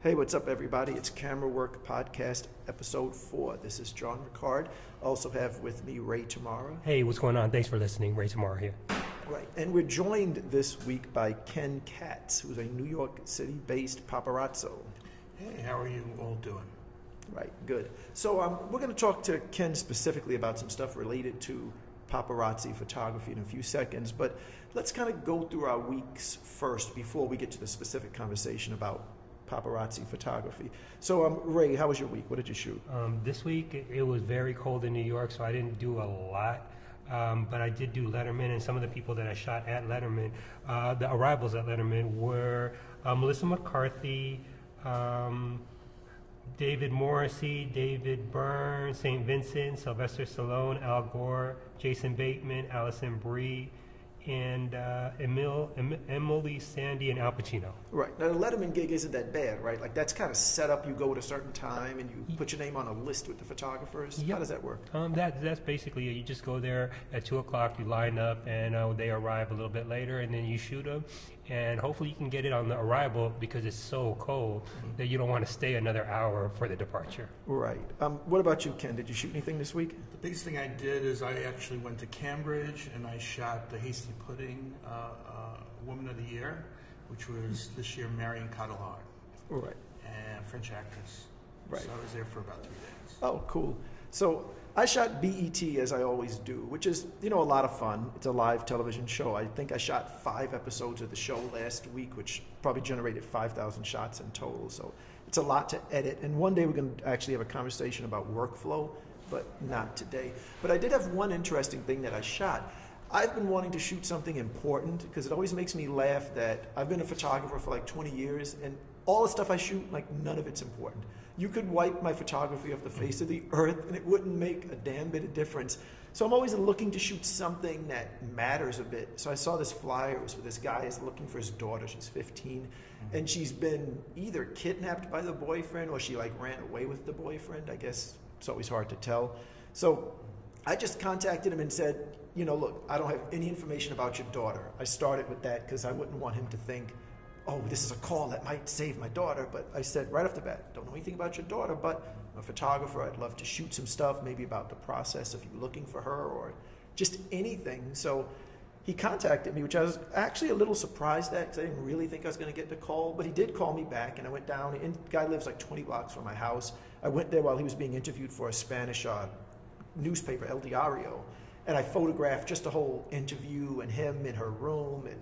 Hey, what's up, everybody? It's Camera Work Podcast, Episode 4. This is John Ricard. I also have with me Ray Tamarra. Hey, what's going on? Thanks for listening. Ray Tamarra here. Right, and we're joined this week by Ken Katz, who's a New York City-based paparazzo. Hey, how are you all doing? Right, good. So we're going to talk to Ken specifically about some stuff related to paparazzi photography in a few seconds, but let's kind of go through our weeks first before we get to the specific conversation about paparazzi photography. So Ray, how was your week? What did you shoot? This week it was very cold in New York, so I didn't do a lot, but I did do Letterman, and some of the people that I shot at Letterman, the arrivals at Letterman were Melissa McCarthy, David Morrissey, David Byrne, St. Vincent, Sylvester Stallone, Al Gore, Jason Bateman, Allison Brie, and Emily Sandy and Al Pacino. Right. Now the Letterman gig isn't that bad, right? Like that's kind of set up. You go at a certain time and you put your name on a list with the photographers. Yep. How does that work? That's basically it. You just go there at 2 o'clock. You line up, and they arrive a little bit later, and then you shoot them. And hopefully you can get it on the arrival because it's so cold that you don't want to stay another hour for the departure. Right. What about you, Ken? Did you shoot anything this week? The biggest thing I did is I actually went to Cambridge and I shot the Hasty Pudding Woman of the Year, which was this year Marion Cotillard. Right. And French actress. Right. So I was there for about 3 days. Oh, cool. So I shot BET as I always do, which is, a lot of fun. It's a live television show. I think I shot 5 episodes of the show last week, which probably generated 5,000 shots in total. So it's a lot to edit. And one day we're going to actually have a conversation about workflow, but not today. But I did have one interesting thing that I shot. I've been wanting to shoot something important because it always makes me laugh that I've been a photographer for like 20 years and all the stuff I shoot, like none of it's important. You could wipe my photography off the face of the earth and it wouldn't make a damn bit of difference. So I'm always looking to shoot something that matters a bit. So I saw this flyer. It was for this guy who's looking for his daughter. She's 15 and she's been either kidnapped by the boyfriend or she like ran away with the boyfriend. I guess it's always hard to tell. So I just contacted him and said, look, I don't have any information about your daughter. I started with that because I wouldn't want him to think, oh, this is a call that might save my daughter. But I said right off the bat, don't know anything about your daughter, but I'm a photographer. I'd love to shoot some stuff, maybe about the process of you looking for her or just anything. So he contacted me, which I was actually a little surprised at because I didn't really think I was going to get the call. But he did call me back, and I went down. And the guy lives like 20 blocks from my house. I went there while he was being interviewed for a Spanish newspaper, El Diario. And I photographed just a whole interview and him in her room and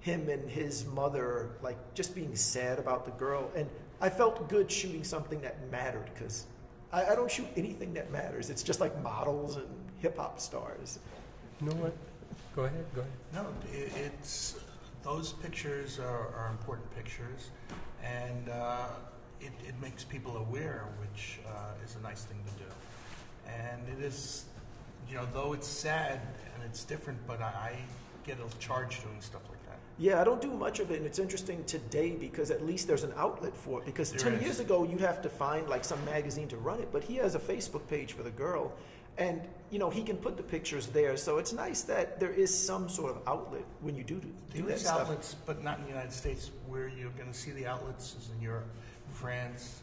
him and his mother, like just being sad about the girl. And I felt good shooting something that mattered because I don't shoot anything that matters. It's just like models and hip hop stars. You know what? Go ahead. No, it's those pictures are important pictures, and it makes people aware, which is a nice thing to do. And it is, though it's sad and it's different, but I get a charge doing stuff like that. Yeah, I don't do much of it, and it's interesting today because at least there's an outlet for it. Because 10 years ago, you'd have to find like some magazine to run it, but he has a Facebook page for the girl, and he can put the pictures there. So it's nice that there is some sort of outlet when you do that stuff. Outlets, but not in the United States, where you're going to see the outlets is in Europe, France,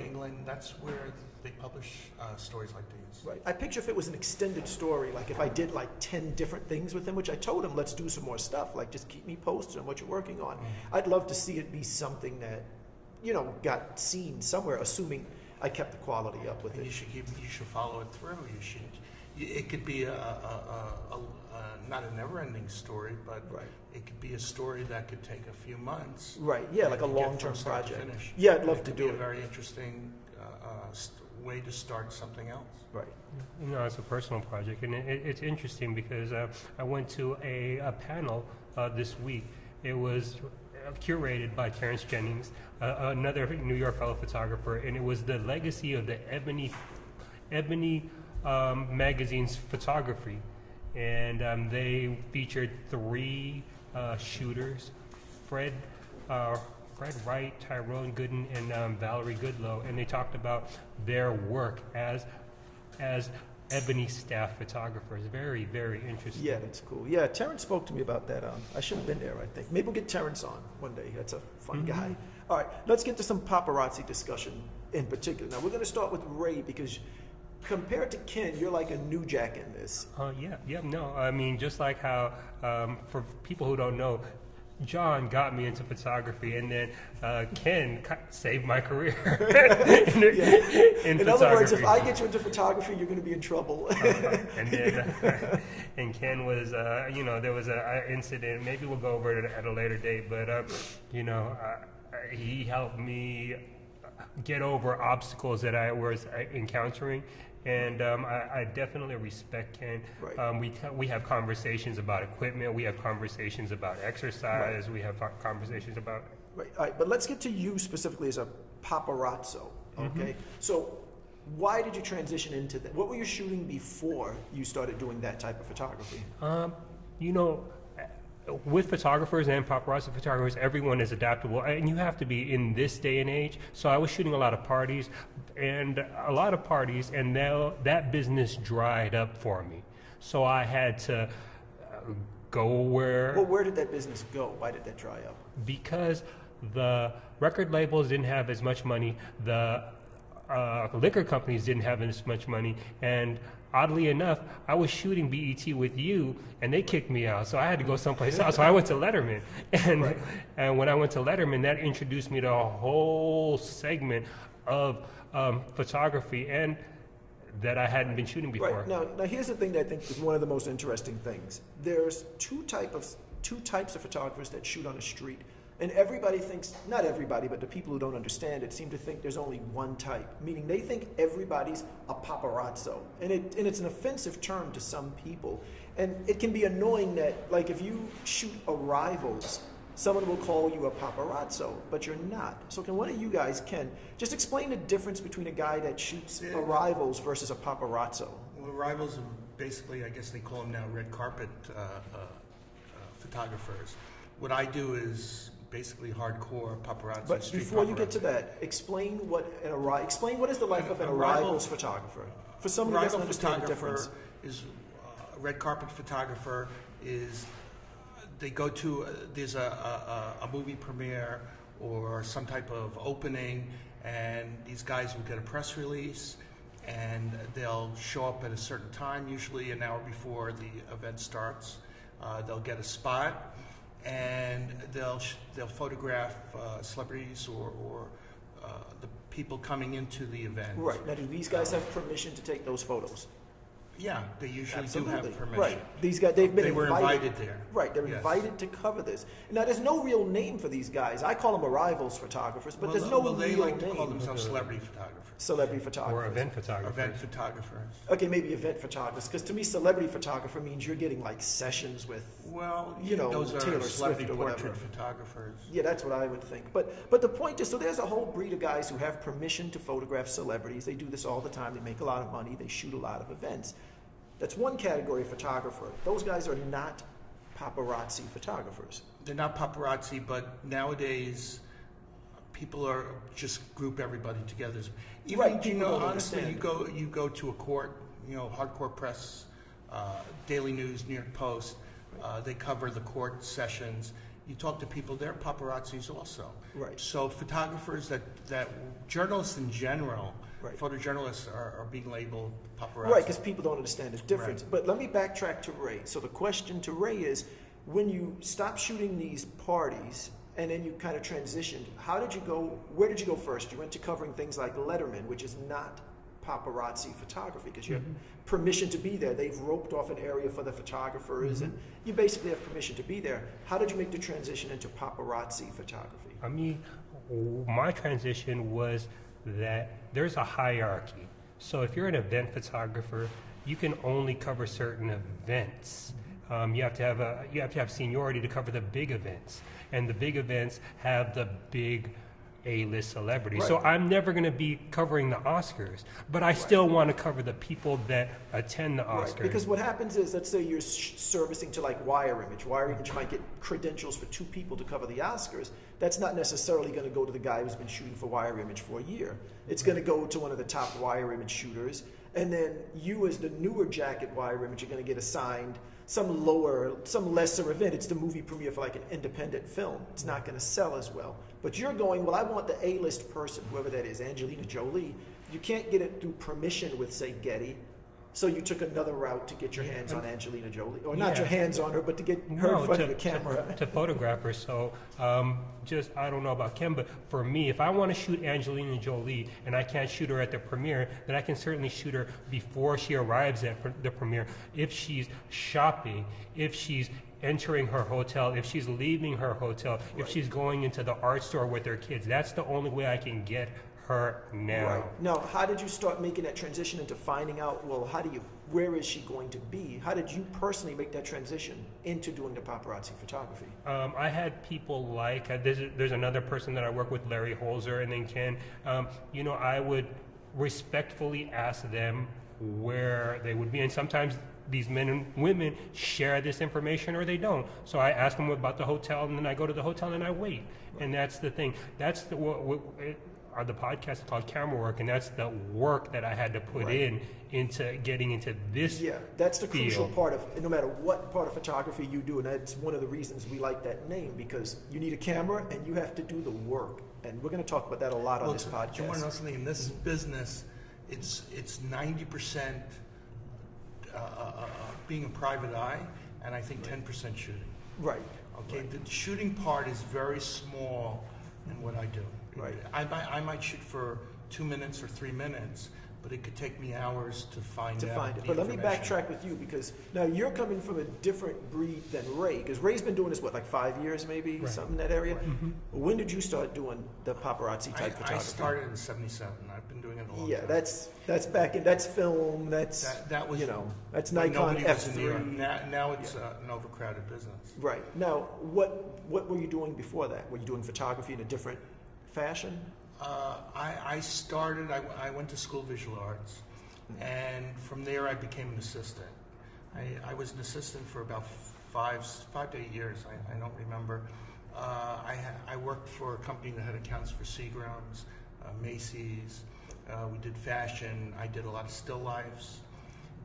England. That's where they publish stories like these. Right. I picture if it was an extended story, like if I did like 10 different things with him, which I told him, let's do some more stuff, like just keep me posted on what you're working on. I'd love to see it be something that, got seen somewhere, assuming I kept the quality up with and it. You should follow it through. It could be not a never-ending story, but it could be a story that could take a few months. Right. Yeah, like a long-term project. Finish. Yeah, I'd love to do it. It could be a very interesting way to start something else. Right. It's a personal project, and it's interesting because I went to a panel this week. It was curated by Terrence Jennings, another New York fellow photographer, and it was the legacy of the Ebony magazine's photography. And they featured 3 shooters, Fred Wright, Tyrone Gooden, and Valerie Goodlow, and they talked about their work as Ebony staff photographers. Very, very interesting. Yeah, that's cool. Yeah, Terrence spoke to me about that. I should have been there, I think. Maybe we'll get Terrence on one day. That's a fun guy. All right, let's get to some paparazzi discussion in particular. Now, we're going to start with Ray because compared to Ken, you're like a new jack in this. No, I mean, just like how, for people who don't know, John got me into photography, and then Ken saved my career in other words, if I get you into photography, you're going to be in trouble. And then, and Ken was, there was an incident. Maybe we'll go over it at a later date, but he helped me get over obstacles that I was encountering. And I definitely respect Ken. Right. We have conversations about equipment. We have conversations about exercise. Right. We have conversations about... Right. All right. But let's get to you specifically as a paparazzo. Okay. Mm-hmm. So why did you transition into that? What were you shooting before you started doing that type of photography? With photographers and paparazzi photographers, everyone is adaptable, and you have to be in this day and age. So I was shooting a lot of parties, and now that business dried up for me. So I had to go where... Well, where did that business go? Why did that dry up? Because the record labels didn't have as much money, the liquor companies didn't have as much money, and oddly enough, I was shooting BET with you, and they kicked me out, so I had to go someplace else. So I went to Letterman, and when I went to Letterman, that introduced me to a whole segment of photography, and that I hadn't been shooting before. Right. Now here's the thing that I think is one of the most interesting things. There's two types of photographers that shoot on the street. And everybody thinks, not everybody, but the people who don't understand it seem to think there's only one type, meaning they think everybody's a paparazzo. And it's an offensive term to some people. And it can be annoying that, like, if you shoot arrivals, someone will call you a paparazzo, but you're not. So can one of you guys, Ken, just explain the difference between a guy that shoots arrivals versus a paparazzo? Well, arrivals are basically, I guess they call them now, red carpet photographers. What I do is basically hardcore paparazzi. But before you get to that, explain what is the life of an arrivals photographer. For someone who doesn't understand the difference. Is a red carpet photographer is they go to there's a movie premiere or some type of opening, and these guys will get a press release, and they'll show up at a certain time, usually an hour before the event starts. They'll get a spot, and they'll photograph celebrities or the people coming into the event. Right. Now, do these guys have permission to take those photos? Yeah, they usually Absolutely. do have permission. Right. These guys, they were invited there. Right. They're invited to cover this. Now, there's no real name for these guys. I call them arrivals photographers, but there's no real name. They like to call themselves celebrity photographers. Celebrity photographers. Or event photographers. Event photographers. Okay, maybe event photographers, because to me, celebrity photographer means you're getting like sessions with, those are Taylor celebrity Swift or whatever. portrait photographers. Yeah, that's what I would think. But the point is, so there's a whole breed of guys who have permission to photograph celebrities. They do this all the time. They make a lot of money. They shoot a lot of events. That's one category of photographer. Those guys are not paparazzi photographers. They're not paparazzi, but nowadays people are just group everybody together. Even, right, honestly, you go to a court, hardcore press, Daily News, New York Post, they cover the court sessions. You talk to people, they're paparazzis also. Right. So photographers that journalists in general, right. Photojournalists are being labeled paparazzi. Right, because people don't understand the difference. Right. But let me backtrack to Ray. So the question to Ray is, when you stopped shooting these parties and then you kind of transitioned, where did you go first? You went to covering things like Letterman, which is not paparazzi photography because you have permission to be there. They've roped off an area for the photographers and you basically have permission to be there. How did you make the transition into paparazzi photography? I mean, my transition was that there's a hierarchy. So if you're an event photographer, you can only cover certain events. You have to have seniority to cover the big events, and the big events have the big A-list celebrities. Right. So I'm never going to be covering the Oscars, but I still want to cover the people that attend the Oscars. Right. Because what happens is, let's say you're servicing to like Wire Image. Wire Image might get credentials for 2 people to cover the Oscars, that's not necessarily going to go to the guy who's been shooting for Wire Image for a year. It's going to go to one of the top Wire Image shooters, and then you as the newer Jack at Wire Image are going to get assigned some lesser event. It's the movie premiere for like an independent film. It's not going to sell as well. But you're going, well, I want the A-list person, whoever that is, Angelina Jolie. You can't get it through permission with, say, Getty. So you took another route to get your hands on Angelina Jolie, or not your hands on her, but to get her in front of the camera. To photograph her. So I don't know about Ken, but for me, if I want to shoot Angelina Jolie and I can't shoot her at the premiere, then I can certainly shoot her before she arrives at the premiere. If she's shopping, if she's entering her hotel, if she's leaving her hotel, if she's going into the art store with her kids, that's the only way I can get her now. Right. Now, how did you start making that transition into finding out, well, where is she going to be? How did you personally make that transition into doing the paparazzi photography? I had people like, there's another person that I work with, Larry Holzer, and then Ken. I would respectfully ask them where they would be, and sometimes these men and women share this information or they don't. So I ask them about the hotel, and then I go to the hotel and I wait. Right. And that's the thing. That's the podcast is called Camera Work, and that's the work that I had to put into getting into this. Yeah, that's the crucial part of, no matter what part of photography you do, and that's one of the reasons we like that name, because you need a camera and you have to do the work. And we're going to talk about that a lot on this podcast. You want to know something? In this business, it's 90% being a private eye, and I think 10% shooting. Right. Okay, the shooting part is very small in what I do. Right. I might shoot for 2 minutes or 3 minutes, but it could take me hours to find out. But let me backtrack with you, because now you're coming from a different breed than Ray, because Ray's been doing this, what, like 5 years maybe, something in that area? Right. Mm-hmm. When did you start doing the paparazzi type photography? I started in '77. I've been doing it a long time. Yeah, that's back in, that's film, that's, that was, that's Nikon F3. Now it's an overcrowded business. Right. Now, what were you doing before that? Were you doing photography in a different fashion? I started, I went to school of visual arts, and from there I became an assistant. I was an assistant for about 5 to 8 years, I don't remember. I worked for a company that had accounts for Seagram's, Macy's. We did fashion. I did a lot of still lifes.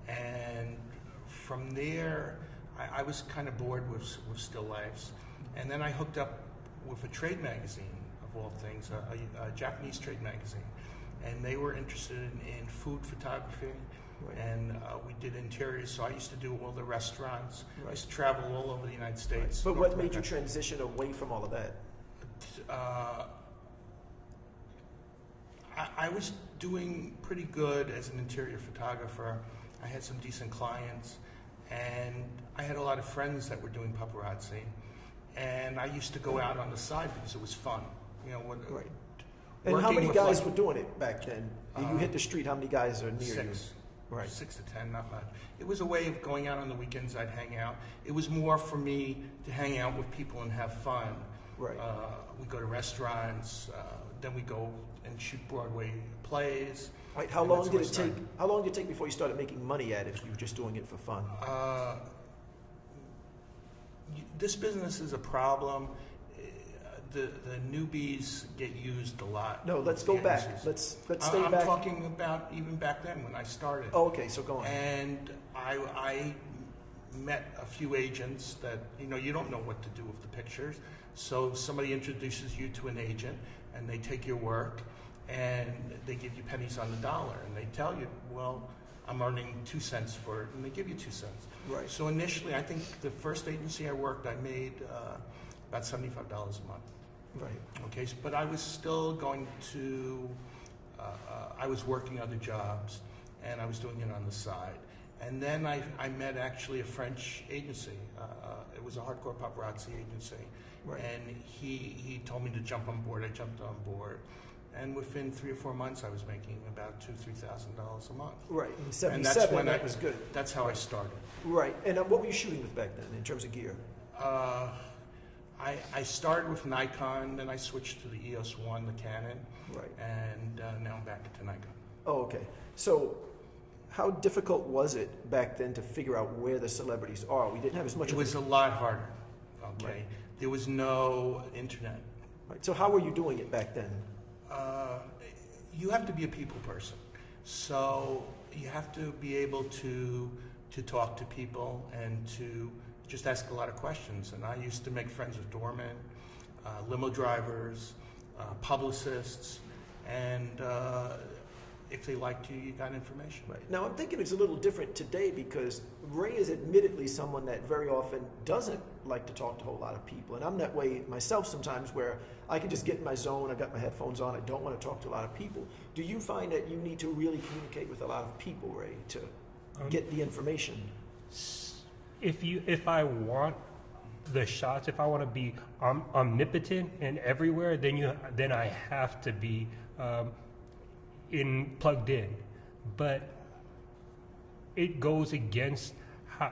And from there, I was kind of bored with still lifes. And then I hooked up with a trade magazine, of all things, a Japanese trade magazine. And they were interested in food photography. Right. And we did interiors, so I used to do all the restaurants. Right. I used to travel all over the United States. But what made you transition away from all of that? I was doing pretty good as an interior photographer. I had some decent clients, and I had a lot of friends that were doing paparazzi. And I used to go out on the side because it was fun. Right. And how many guys were doing it back then? You hit the street, how many guys are near 6. you? Right. 6 to 10, not much. It was a way of going out on the weekends. I'd hang out. It was more for me to hang out with people and have fun. Right. We go to restaurants. Then we go and shoot Broadway plays. Right. How long did it take? How long did it take before you started making money at it? If you were just doing it for fun. This business is a problem. The newbies get used a lot. No, let's go back. Let's stay back. I'm talking about even back then when I started. Oh, okay, so go on. And I met a few agents that you don't know what to do with the pictures. So somebody introduces you to an agent, and they take your work, and they give you pennies on the dollar, and they tell you, well, I'm earning 2 cents for it, and they give you 2 cents. Right. So initially, I think the first agency I worked, I made about $75 a month. Right. Okay, but I was still going to, I was working other jobs, and I was doing it on the side. And then I met actually a French agency. It was a hardcore paparazzi agency. Right. And he told me to jump on board. I jumped on board. And within 3 or 4 months, I was making about $2,000-3,000 a month. Right. In '77, that was good. That's how I started. Right. And what were you shooting with back then in terms of gear? I started with Nikon, then I switched to the EOS 1, the Canon. Right. And now I'm back to Nikon. Oh, okay. So how difficult was it back then to figure out where the celebrities are? We didn't have as much. It was a lot harder. Okay. Right. There was no internet. Right. So how were you doing it back then? You have to be a people person. So you have to be able to talk to people and to just ask a lot of questions. And I used to make friends with doormen, limo drivers, publicists, and if they liked you, you got information. Right. Now I'm thinking it's a little different today because Ray is admittedly someone that very often doesn't like to talk to a whole lot of people. And I'm that way myself sometimes where I can just get in my zone, I got my headphones on, I don't want to talk to a lot of people. Do you find that you need to really communicate with a lot of people, Ray, to get the information? If I want the shots, if I want to be omnipotent and everywhere, then I have to be plugged in. But it goes against how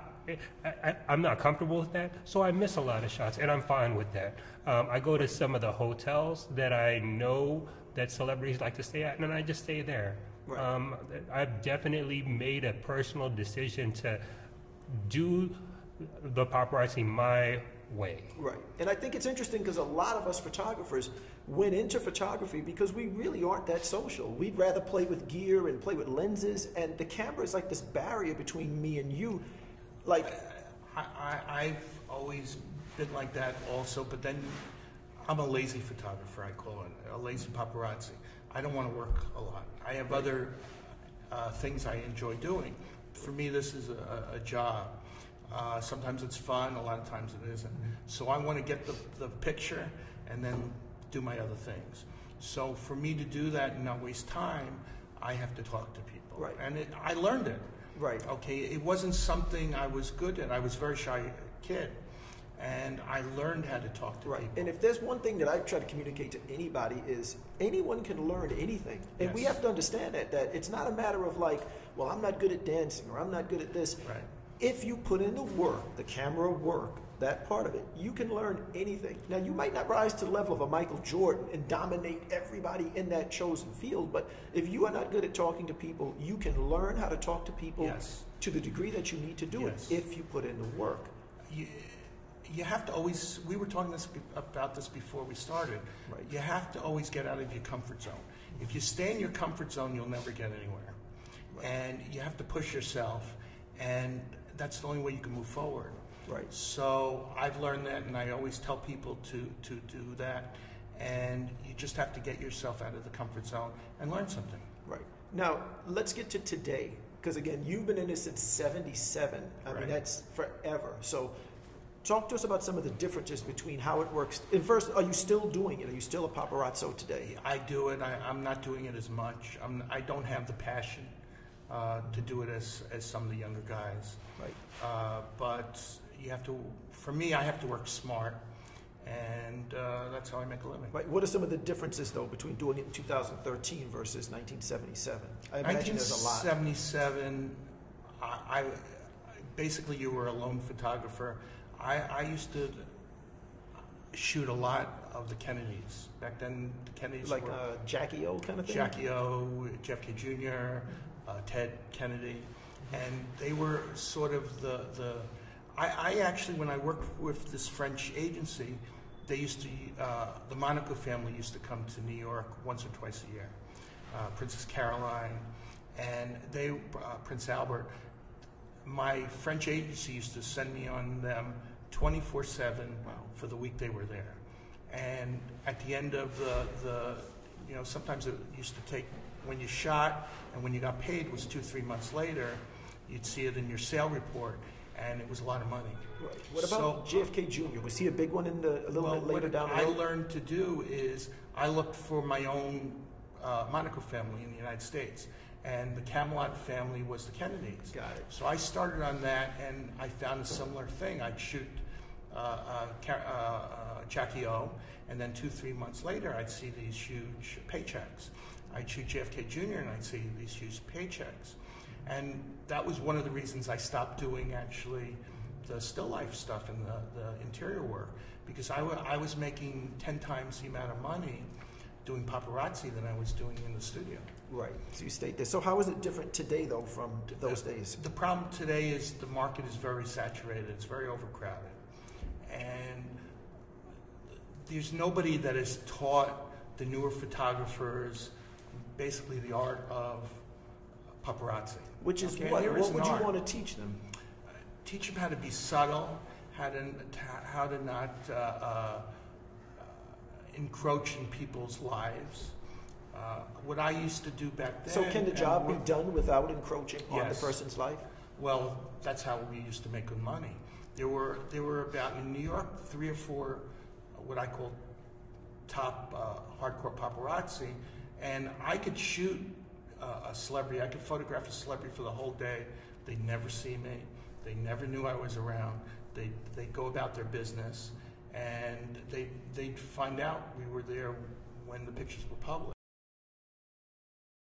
I'm not comfortable with that, so I miss a lot of shots, and I'm fine with that. I go to some of the hotels that I know that celebrities like to stay at, and I just stay there. Right. I've definitely made a personal decision to do the paparazzi my way. Right. And I think it's interesting because a lot of us photographers went into photography because we really aren't that social. We'd rather play with gear and play with lenses, and the camera is like this barrier between me and you. Like, I've always been like that also, but then I'm a lazy photographer, I call it, a lazy paparazzi. I don't want to work a lot. I have other things I enjoy doing. For me, this is a job. Sometimes it's fun, a lot of times it isn't. So I want to get the picture and then do my other things. So for me to do that and not waste time, I have to talk to people. Right. And I learned it. Right. Okay, it wasn't something I was good at. I was a very shy kid. And I learned how to talk to people. And if there's one thing that I try to communicate to anybody is anyone can learn anything. And we have to understand that it's not a matter of like, well, I'm not good at dancing or I'm not good at this. Right. If you put in the work, the camera work, that part of it, you can learn anything. Now, you might not rise to the level of a Michael Jordan and dominate everybody in that chosen field, but if you are not good at talking to people, you can learn how to talk to people to the degree that you need to do it if you put in the work. You have to always, we were talking about this before we started, you have to always get out of your comfort zone. If you stay in your comfort zone, you'll never get anywhere. And you have to push yourself, and that's the only way you can move forward. Right. So I've learned that, and I always tell people to do that, and you just have to get yourself out of the comfort zone and learn something. Right. Now, let's get to today, because again, you've been in this since '77. I mean, that's forever. So talk to us about some of the differences between how it works. And first, are you still doing it? Are you still a paparazzo today? I do it. I'm not doing it as much. I don't have the passion to do it as some of the younger guys. Right. But you have to, for me, I have to work smart, and that's how I make a living. Right. What are some of the differences, though, between doing it in 2013 versus 1977? I imagine there's a lot. 1977, I basically, you were a lone photographer. I used to shoot a lot of the Kennedys. Back then, the Kennedys like were... Jackie O kind of thing? Jackie O, JFK Jr., Ted Kennedy. And they were sort of I actually, when I worked with this French agency, they used to, the Monaco family used to come to New York once or twice a year. Princess Caroline and Prince Albert. My French agency used to send me on them 24/7 for the week they were there. And at the end of sometimes it used to take, when you shot and when you got paid was 2-3 months later, you'd see it in your sale report, and it was a lot of money. Right. What about JFK Jr.? Was he a big one in a little bit later down the road? What I learned to do is I looked for my own Monaco family in the United States, and the Camelot family was the Kennedys. Got it. So I started on that, and I found a similar thing. I'd shoot Jackie O, and then 2-3 months later, I'd see these huge paychecks. I'd shoot JFK Jr., and I'd see these huge paychecks. And that was one of the reasons I stopped doing, actually, the still life stuff and the interior work, because I was making 10 times the amount of money doing paparazzi than I was doing in the studio. Right, so you stayed there. So how is it different today, though, from those days? The problem today is the market is very saturated. It's very overcrowded. And there's nobody that has taught the newer photographers basically the art of paparazzi. Which is Okay, what? there What is would an you art. want to teach them? Teach them how to be subtle, how to not encroach in people's lives. What I used to do back then. So can the job be done without encroaching on the Yes. person's life? Well, that's how we used to make good money. There were about, in New York, 3 or 4 what I call top hardcore paparazzi, and I could shoot a celebrity. I could photograph a celebrity for the whole day. They'd never see me. They never knew I was around. They'd go about their business, and they'd find out we were there when the pictures were published.